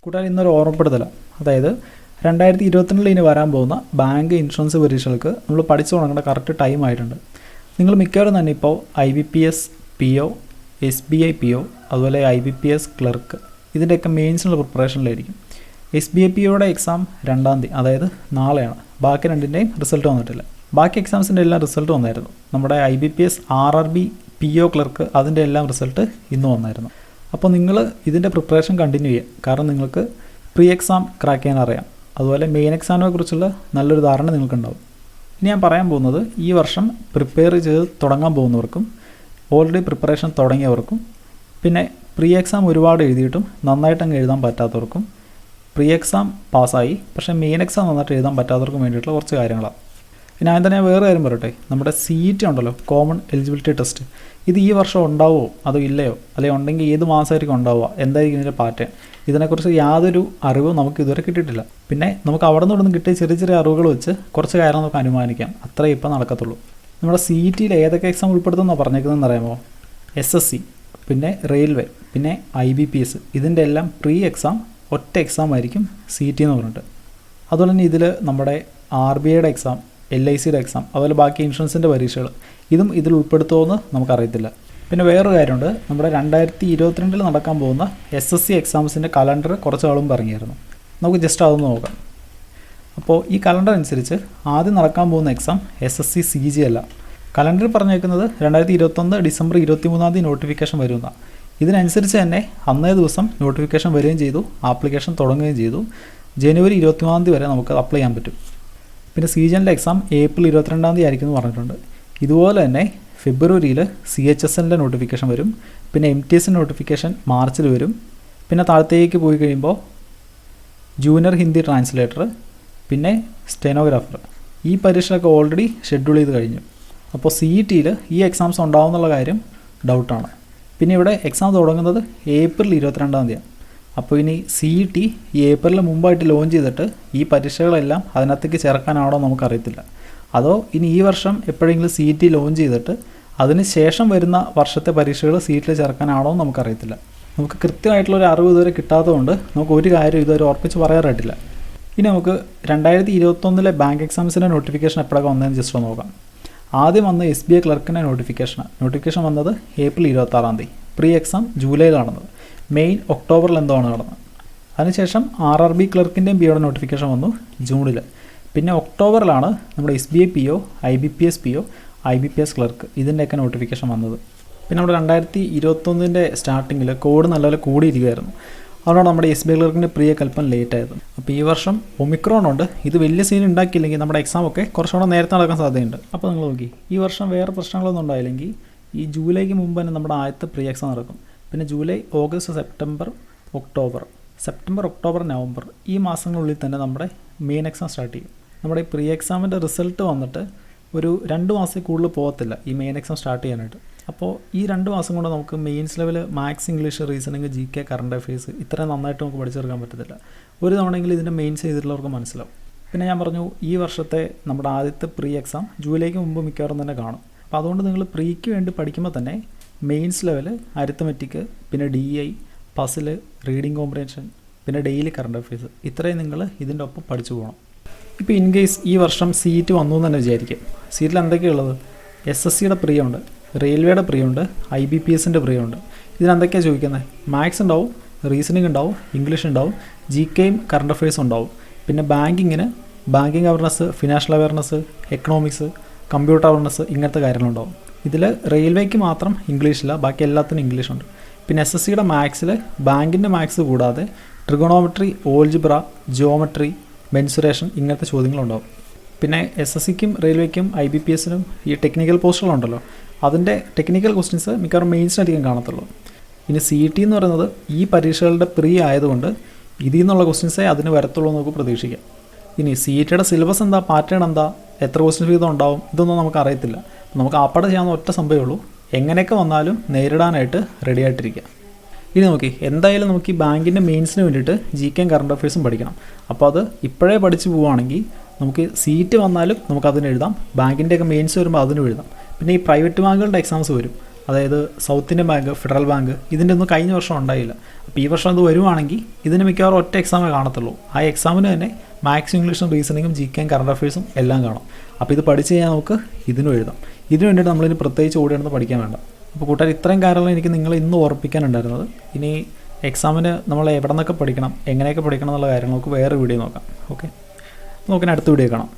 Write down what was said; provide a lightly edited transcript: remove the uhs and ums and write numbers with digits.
കൂടാതെ ഇന്നൊരു ഓർമ്മപ്പെടുത്തല, അതായത് 2022 ഇനി വരാൻ പോകുന്ന ബാങ്ക് ഇൻഷുറൻസ് പരീക്ഷകൾക്ക് നമ്മൾ പഠിച്ചു തുടങ്ങേണ്ട കറക്റ്റ് ടൈം ആയിട്ടുണ്ട്. നിങ്ങൾ മിക്കവാറും തന്നെ ഇപ്പോൾ IBPS PO, SBI PO, അതുപോലെ IBPS ക്ലർക്ക് ഇതിൻ്റെയൊക്കെ മെയിൻസിനുള്ള പ്രിപ്പറേഷനിലായിരിക്കും. SBI POയുടെ എക്സാം 2-ാം തീയതി, അതായത് നാളെയാണ്. ബാക്കി രണ്ടിൻ്റെയും റിസൾട്ട് വന്നിട്ടില്ല. ബാക്കി എക്സാംസിൻ്റെ എല്ലാം റിസൾട്ട് വന്നായിരുന്നു. നമ്മുടെ IBPS RRB PO ക്ലർക്ക് അതിൻ്റെ എല്ലാം റിസൾട്ട് ഇന്ന് വന്നായിരുന്നു. അപ്പോൾ നിങ്ങൾ ഇതിൻ്റെ പ്രിപ്പറേഷൻ കണ്ടിന്യൂ ചെയ്യുക. കാരണം നിങ്ങൾക്ക് പ്രീ എക്സാം ക്രാക്ക് ചെയ്യാൻ അറിയാം. അതുപോലെ മെയിൻ എക്സാമിനെ കുറിച്ചുള്ള നല്ലൊരു ധാരണ നിങ്ങൾക്കുണ്ടാവും. ഇനി ഞാൻ പറയാൻ പോകുന്നത് ഈ വർഷം പ്രിപ്പയർ ചെയ്ത് തുടങ്ങാൻ പോകുന്നവർക്കും ഓൾറെഡി പ്രിപ്പറേഷൻ തുടങ്ങിയവർക്കും പിന്നെ പ്രീ എക്സാം ഒരുപാട് എഴുതിയിട്ടും നന്നായിട്ടങ്ങ് എഴുതാൻ പറ്റാത്തവർക്കും പ്രീ എക്സാം പാസ്സായി പക്ഷേ മെയിൻ എക്സാം നന്നായിട്ട് എഴുതാൻ പറ്റാത്തവർക്കും വേണ്ടിയിട്ടുള്ള കുറച്ച് കാര്യങ്ങളാണ്. പിന്നെ ഞാൻ തന്നെ വേറെ കാര്യം പറയട്ടെ, നമ്മുടെ CET ഉണ്ടല്ലോ, കോമൺ എലിജിബിലിറ്റി ടെസ്റ്റ്, ഇത് ഈ വർഷം ഉണ്ടാവുമോ അതോ ഇല്ലയോ, അല്ലെങ്കിൽ ഉണ്ടെങ്കിൽ ഏത് മാസമായിരിക്കും ഉണ്ടാവുക, എന്തായിരിക്കും ഇതിൻ്റെ പാറ്റേൺ, ഇതിനെക്കുറിച്ച് യാതൊരു അറിവും നമുക്ക് ഇതുവരെ കിട്ടിയിട്ടില്ല. പിന്നെ നമുക്ക് അവിടെ നിന്നൊന്നും കിട്ടിയ ചെറിയ ചെറിയ അറിവുകൾ വെച്ച് കുറച്ച് കാര്യങ്ങൾ നമുക്ക് അനുമാനിക്കാം. അത്രേ ഇപ്പം നടക്കത്തുള്ളൂ. നമ്മുടെ CETയിൽ ഏതൊക്കെ എക്സാം ഉൾപ്പെടുത്തുമെന്നാണ് പറഞ്ഞേക്കുന്നതെന്ന് അറിയാമോ? SSC, പിന്നെ റെയിൽവേ, പിന്നെ IBPS, ഇതിൻ്റെ എല്ലാം പ്രീ എക്സാം ഒറ്റ എക്സാം ആയിരിക്കും CET എന്ന് പറഞ്ഞിട്ട്. അതുപോലെ തന്നെ ഇതിൽ നമ്മുടെ RBIയുടെ എക്സാം, LICയുടെ എക്സാം, അതുപോലെ ബാക്കി ഇൻഷുറൻസിൻ്റെ പരീക്ഷകൾ ഇതും ഇതിൽ ഉൾപ്പെടുത്തുമെന്ന് നമുക്കറിയത്തില്ല. പിന്നെ വേറൊരു കാര്യമുണ്ട്, നമ്മുടെ 2022 നടക്കാൻ പോകുന്ന SSC എക്സാംസിൻ്റെ കലണ്ടർ കുറച്ച് ആളും പറഞ്ഞിരുന്നു. നമുക്ക് ജസ്റ്റ് അതൊന്ന് നോക്കാം. അപ്പോൾ ഈ കലണ്ടർ അനുസരിച്ച് ആദ്യം നടക്കാൻ പോകുന്ന എക്സാം SSC CG അല്ല. കലണ്ടറിൽ പറഞ്ഞേക്കുന്നത് 2021 ഡിസംബർ 23-ാം തീയതി നോട്ടിഫിക്കേഷൻ വരുന്നതാണ്. ഇതിനനുസരിച്ച് തന്നെ അന്നേ ദിവസം നോട്ടിഫിക്കേഷൻ വരികയും ചെയ്തു, ആപ്ലിക്കേഷൻ തുടങ്ങുകയും ചെയ്തു. ജനുവരി 23-ാം തീയതി വരെ നമുക്ക് അപ്ലൈ ചെയ്യാൻ പറ്റും. പിന്നെ CGൻ്റെ എക്സാം ഏപ്രിൽ 22-ാം തീയതി ആയിരിക്കും എന്ന് പറഞ്ഞിട്ടുണ്ട്. ഇതുപോലെ തന്നെ ഫെബ്രുവരിയിൽ CHSLൻ്റെ നോട്ടിഫിക്കേഷൻ വരും. പിന്നെ MTSൻ്റെ നോട്ടിഫിക്കേഷൻ മാർച്ചിൽ വരും. പിന്നെ താഴത്തേക്ക് പോയി കഴിയുമ്പോൾ ജൂനിയർ ഹിന്ദി ട്രാൻസ്ലേറ്റർ, പിന്നെ സ്റ്റെനോഗ്രാഫർ, ഈ പരീക്ഷയൊക്കെ ഓൾറെഡി ഷെഡ്യൂൾ ചെയ്ത് കഴിഞ്ഞു. അപ്പോൾ CETയിൽ ഈ എക്സാംസ് ഉണ്ടാവുമെന്നുള്ള കാര്യം ഡൗട്ടാണ്. പിന്നെ ഇവിടെ എക്സാം തുടങ്ങുന്നത് ഏപ്രിൽ 22-ാം തീയതിയാണ്. അപ്പോൾ ഇനി CET ഈ ഏപ്രിലിന് മുമ്പായിട്ട് ലോഞ്ച് ചെയ്തിട്ട് ഈ പരീക്ഷകളെല്ലാം അതിനകത്തേക്ക് ചേർക്കാനാണോ നമുക്കറിയത്തില്ല. അതോ ഇനി ഈ വർഷം എപ്പോഴെങ്കിലും CET ലോഞ്ച് ചെയ്തിട്ട് അതിന് ശേഷം വരുന്ന വർഷത്തെ പരീക്ഷകൾ CETയിൽ ചേർക്കാനാണോ നമുക്കറിയത്തില്ല. നമുക്ക് കൃത്യമായിട്ടുള്ളൊരു അറിവ് ഇതുവരെ കിട്ടാത്തതുകൊണ്ട് നമുക്ക് ഒരു കാര്യം ഇതുവരെ ഉറപ്പിച്ച് പറയാറായിട്ടില്ല. ഇനി നമുക്ക് 2021 ബാങ്ക് എക്സാംസിൻ്റെ നോട്ടിഫിക്കേഷൻ എപ്പോഴൊക്കെ വന്നതെന്ന് ജസ്റ്റ് ഒന്ന് നോക്കാം. ആദ്യം വന്ന SBI ക്ലർക്കിൻ്റെ നോട്ടിഫിക്കേഷൻ വന്നത് ഏപ്രിൽ 26-ാം തീയതി. പ്രീ എക്സാം ജൂലൈയിൽ നടന്നത്. മെയിൻ ഒക്ടോബറിൽ എന്തോ ആണ് നടന്നത്. അതിനുശേഷം RRB ക്ലർക്കിൻ്റെയും POയുടെ നോട്ടിഫിക്കേഷൻ വന്നു ജൂണിൽ. പിന്നെ ഒക്ടോബറിലാണ് നമ്മുടെ SBI PO, IBPS PO, IBPS clerk ഇതിൻ്റെയൊക്കെ നോട്ടിഫിക്കേഷൻ വന്നത്. പിന്നെ നമ്മുടെ 2021 സ്റ്റാർട്ടിങ്ങിൽ കോഡ് നല്ലപോലെ കൂടിയിരിക്കുമായിരുന്നു. അതുകൊണ്ടാണ് നമ്മുടെ SBI ക്ലർക്കിൻ്റെ പ്രീ ഒക്കെ അല്പം ലേറ്റ് ആയത്. അപ്പോൾ ഈ വർഷം ഒമിക്രോൺ ഉണ്ട്. ഇത് വലിയ സീൻ ഉണ്ടാക്കിയില്ലെങ്കിൽ നമ്മുടെ എക്സാമൊക്കെ കുറച്ചുകൂടെ നേരത്തെ നടക്കാൻ സാധ്യതയുണ്ട്. അപ്പോൾ നിങ്ങൾ നോക്കി, ഈ വർഷം വേറെ പ്രശ്നങ്ങളൊന്നും ഉണ്ടായില്ലെങ്കിൽ ഈ ജൂലൈക്ക് മുമ്പ് തന്നെ നമ്മുടെ ആദ്യത്തെ പ്രീ എക്സാം നടക്കും. പിന്നെ July, August, September, October, November ഈ മാസങ്ങളുള്ളിൽ തന്നെ നമ്മുടെ മെയിൻ എക്സാം സ്റ്റാർട്ട് ചെയ്യും. നമ്മുടെ ഈ പ്രീ എക്സാമിൻ്റെ റിസൾട്ട് വന്നിട്ട് ഒരു 2 മാസത്തിൽ കൂടുതൽ പോകത്തില്ല ഈ മെയിൻ എക്സാം സ്റ്റാർട്ട് ചെയ്യാനായിട്ട്. അപ്പോൾ ഈ 2 മാസം കൊണ്ട് നമുക്ക് mains level maths, English, reasoning, GK, current affairs ഇത്രയും നന്നായിട്ട് നമുക്ക് പഠിച്ചെടുക്കാൻ പറ്റത്തില്ല. ഒരു തവണയെങ്കിലും ഇതിൻ്റെ മെയിൻസ് ചെയ്തിട്ടുള്ളവർക്ക് മനസ്സിലാവും. പിന്നെ ഞാൻ പറഞ്ഞു, ഈ വർഷത്തെ നമ്മുടെ ആദ്യത്തെ പ്രീ എക്സാം ജൂലൈക്ക് മുമ്പ് മിക്കവാറും തന്നെ കാണും. അപ്പോൾ അതുകൊണ്ട് നിങ്ങൾ പ്രീക്ക് വേണ്ടി പഠിക്കുമ്പോൾ തന്നെ മെയിൻസ് ലെവൽ അരിത്തമെറ്റിക്, പിന്നെ DI, പസിൽ, റീഡിങ് കോംപ്രിഹെൻഷൻ, പിന്നെ ഡെയിലി കറണ്ട് അഫയേഴ്സ് ഇത്രയും നിങ്ങൾ ഇതിൻ്റെ ഒപ്പം പഠിച്ചു പോകണം. ഇപ്പോൾ ഇൻ കേസ് ഈ വർഷം CET വന്നു എന്ന് തന്നെ വിചാരിക്കും. CETയിൽ എന്തൊക്കെയുള്ളത്? SSCയുടെ പ്രീ ഉണ്ട്, റെയിൽവേയുടെ പ്രീ ഉണ്ട്, IBPSൻ്റെ പ്രീ ഉണ്ട്. ഇതിനെന്തൊക്കെയാണ് ചോദിക്കുന്നത്? മാത്സ് ഉണ്ടാവും, റീസണിങ് ഉണ്ടാവും, ഇംഗ്ലീഷ് ഉണ്ടാവും, GKയും കറണ്ട് അഫയേഴ്സും ഉണ്ടാവും. പിന്നെ banking awareness, financial awareness, economics, computer awareness ഇങ്ങനത്തെ കാര്യങ്ങളുണ്ടാവും. ഇതിൽ റെയിൽവേക്ക് മാത്രം ഇംഗ്ലീഷില്ല, ബാക്കി എല്ലാത്തിനും ഇംഗ്ലീഷുണ്ട്. പിന്നെ SSCയുടെ മാത്സിൽ ബാങ്കിൻ്റെ മാത്സ് കൂടാതെ ട്രിഗണോമെട്രി, ഓൾജിബ്ര, ജിയോമെട്രി, മെൻസുറേഷൻ ഇങ്ങനത്തെ ചോദ്യങ്ങളുണ്ടാവും. പിന്നെ SSCക്കും റെയിൽവേക്കും IBPSനും ഈ ടെക്നിക്കൽ പോസ്റ്റുകളുണ്ടല്ലോ, അതിൻ്റെ ടെക്നിക്കൽ ക്വസ്റ്റ്യൻസ് മിക്കവാറും മെയിൻസിനധികം കാണത്തുള്ളൂ. ഇനി CET എന്ന് പറയുന്നത് ഈ പരീക്ഷകളുടെ പ്രീ ആയതുകൊണ്ട് ഇതിൽ നിന്നുള്ള ക്വസ്റ്റ്യൻസേ അതിന് വരത്തുള്ളൂ എന്ന് നമുക്ക് പ്രതീക്ഷിക്കാം. ഇനി CETയുടെ സിലബസ് എന്താ, പാറ്റേൺ എന്താ, എത്ര ക്വസ്റ്റ്യൻസ് വീതം ഉണ്ടാവും, ഇതൊന്നും നമുക്ക് അറിയത്തില്ല. നമുക്ക് ആപ്പാടെ ചെയ്യാവുന്ന ഒറ്റ സംഭവമേ ഉള്ളൂ, എങ്ങനെയൊക്കെ വന്നാലും നേരിടാനായിട്ട് റെഡി ആയിട്ടിരിക്കുക. ഇനി നോക്കി, എന്തായാലും നമുക്ക് ഈ ബാങ്കിൻ്റെ മെയിൻസിന് വേണ്ടിയിട്ട് GKയും കറണ്ട് അഫയേഴ്സും പഠിക്കണം. അപ്പോൾ അത് ഇപ്പോഴേ പഠിച്ച് പോവുകയാണെങ്കിൽ നമുക്ക് CET വന്നാലും നമുക്കതിന് എഴുതാം, ബാങ്കിൻ്റെയൊക്കെ മെയിൻസ് വരുമ്പോൾ അതിനും എഴുതാം. പിന്നെ ഈ പ്രൈവറ്റ് ബാങ്കുകളുടെ എക്സാംസ് വരും, അതായത് south Indian bank, federal bank, ഇതിൻ്റെ ഒന്നും കഴിഞ്ഞ വർഷം ഉണ്ടായില്ല. അപ്പോൾ ഈ വർഷം അത് വരുവാണെങ്കിൽ ഇതിന് മിക്കവാറും ഒറ്റ എക്സാമേ കാണത്തുള്ളൂ. ആ എക്സാമിന് തന്നെ മാത്സ്, ഇംഗ്ലീഷും, റീസണിങ്ങും, GK, കറണ്ട് അഫയേഴ്സും എല്ലാം കാണും. അപ്പോൾ ഇത് പഠിച്ച് കഴിഞ്ഞാൽ നമുക്ക് ഇതിനും എഴുതാം. ഇതിന് വേണ്ടിയിട്ട് നമ്മളിനി പ്രത്യേകിച്ച് ഓടിയാണെന്ന് പഠിക്കാൻ വേണ്ട. അപ്പോൾ കൂട്ടുകാർ, ഇത്രയും കാര്യങ്ങൾ എനിക്ക് നിങ്ങളെ ഇന്ന് ഓർപ്പിക്കാനുണ്ടായിരുന്നത്. ഇനി എക്സാമിന് നമ്മൾ എവിടെ നിന്നൊക്കെ പഠിക്കണം, എങ്ങനെയൊക്കെ പഠിക്കണം എന്നുള്ള കാര്യങ്ങൾ നമുക്ക് വേറെ വീഡിയോ നോക്കാം. ഓക്കെ, നമുക്കിനി അടുത്ത വീഡിയോ കാണാം.